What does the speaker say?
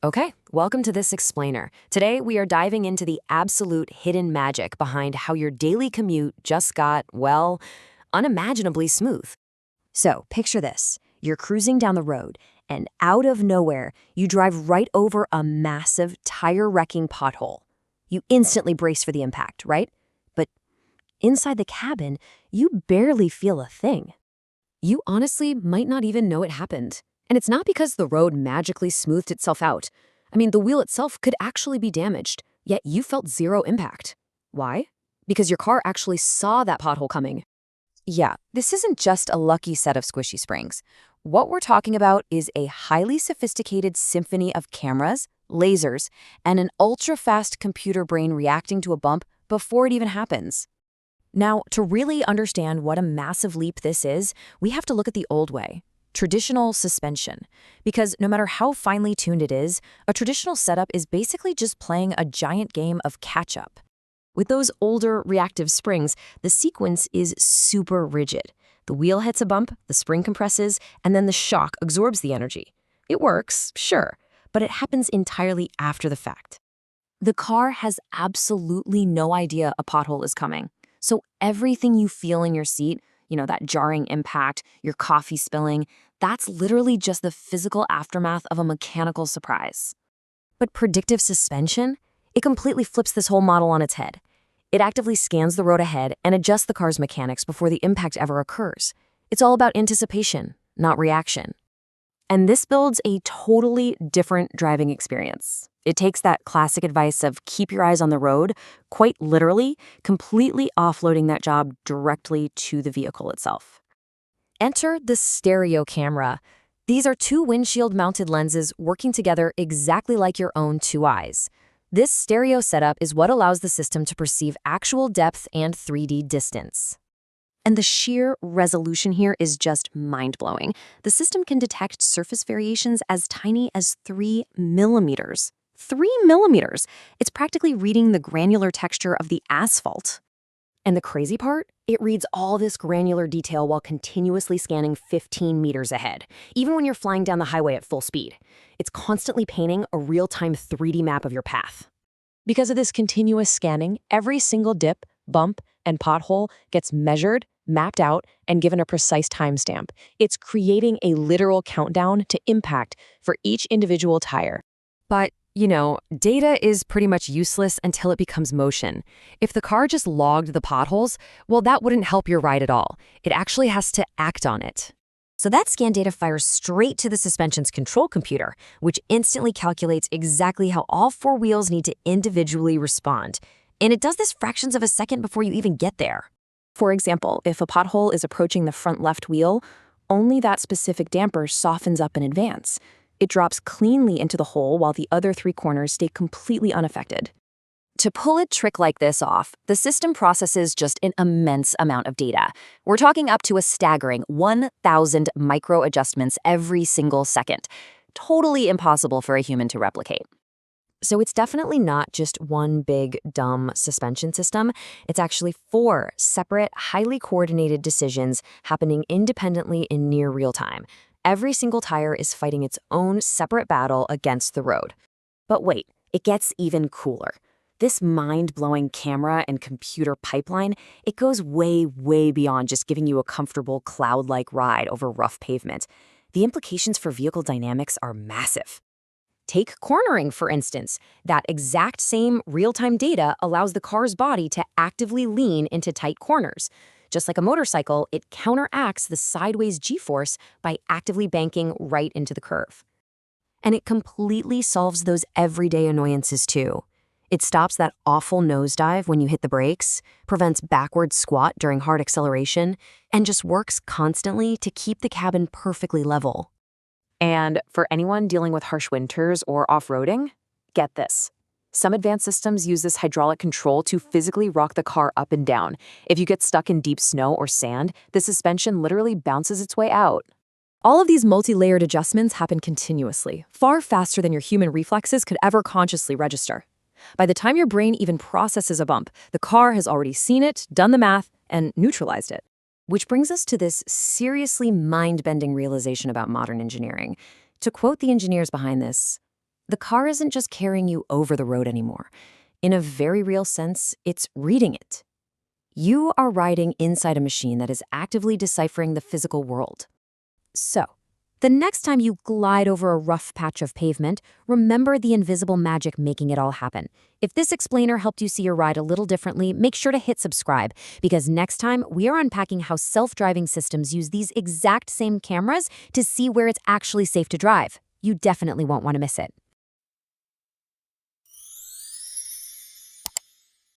Okay, welcome to this explainer. Today we are diving into the absolute hidden magic behind how your daily commute just got, well, unimaginably smooth. So picture this. You're cruising down the road, and out of nowhere, you drive right over a massive tire-wrecking pothole. You instantly brace for the impact, right? But inside the cabin, you barely feel a thing. You honestly might not even know it happened. And it's not because the road magically smoothed itself out. I mean, the wheel itself could actually be damaged, yet you felt zero impact. Why? Because your car actually saw that pothole coming. Yeah, this isn't just a lucky set of squishy springs. What we're talking about is a highly sophisticated symphony of cameras, lasers, and an ultra-fast computer brain reacting to a bump before it even happens. Now, to really understand what a massive leap this is, we have to look at the old way. Traditional suspension. Because no matter how finely tuned it is, a traditional setup is basically just playing a giant game of catch-up. With those older reactive springs, the sequence is super rigid. The wheel hits a bump, the spring compresses, and then the shock absorbs the energy. It works, sure, but it happens entirely after the fact. The car has absolutely no idea a pothole is coming. So everything you feel in your seat, that jarring impact, your coffee spilling, that's literally just the physical aftermath of a mechanical surprise. But predictive suspension? It completely flips this whole model on its head. It actively scans the road ahead and adjusts the car's mechanics before the impact ever occurs. It's all about anticipation, not reaction. And this builds a totally different driving experience. It takes that classic advice of keep your eyes on the road, quite literally, completely offloading that job directly to the vehicle itself. Enter the stereo camera. These are two windshield-mounted lenses working together exactly like your own two eyes. This stereo setup is what allows the system to perceive actual depth and 3D distance. And the sheer resolution here is just mind-blowing. The system can detect surface variations as tiny as 3 millimeters. 3 millimeters! It's practically reading the granular texture of the asphalt. And the crazy part? It reads all this granular detail while continuously scanning 15 meters ahead, even when you're flying down the highway at full speed. It's constantly painting a real-time 3D map of your path. Because of this continuous scanning, every single dip, bump, and pothole gets measured, mapped out, and given a precise timestamp. It's creating a literal countdown to impact for each individual tire. But, data is pretty much useless until it becomes motion. If the car just logged the potholes, well, that wouldn't help your ride at all. It actually has to act on it. So that scan data fires straight to the suspension's control computer, which instantly calculates exactly how all four wheels need to individually respond. And it does this fractions of a second before you even get there. For example, if a pothole is approaching the front left wheel, only that specific damper softens up in advance. It drops cleanly into the hole while the other three corners stay completely unaffected. To pull a trick like this off, the system processes just an immense amount of data. We're talking up to a staggering 1,000 micro adjustments every single second. Totally impossible for a human to replicate. So it's definitely not just one big, dumb suspension system. It's actually 4 separate, highly coordinated decisions happening independently in near real time. Every single tire is fighting its own separate battle against the road. But wait, it gets even cooler. This mind-blowing camera and computer pipeline, it goes way, way beyond just giving you a comfortable cloud-like ride over rough pavement. The implications for vehicle dynamics are massive. Take cornering, for instance. That exact same real-time data allows the car's body to actively lean into tight corners. Just like a motorcycle, it counteracts the sideways G-force by actively banking right into the curve. And it completely solves those everyday annoyances too. It stops that awful nosedive when you hit the brakes, prevents backward squat during hard acceleration, and just works constantly to keep the cabin perfectly level. And for anyone dealing with harsh winters or off-roading, get this. Some advanced systems use this hydraulic control to physically rock the car up and down. If you get stuck in deep snow or sand, the suspension literally bounces its way out. All of these multi-layered adjustments happen continuously, far faster than your human reflexes could ever consciously register. By the time your brain even processes a bump, the car has already seen it, done the math, and neutralized it. Which brings us to this seriously mind-bending realization about modern engineering. To quote the engineers behind this, The car isn't just carrying you over the road anymore. In a very real sense, it's reading it. You are riding inside a machine that is actively deciphering the physical world. So, the next time you glide over a rough patch of pavement, remember the invisible magic making it all happen. If this explainer helped you see your ride a little differently, make sure to hit subscribe, because next time we are unpacking how self-driving systems use these exact same cameras to see where it's actually safe to drive. You definitely won't want to miss it.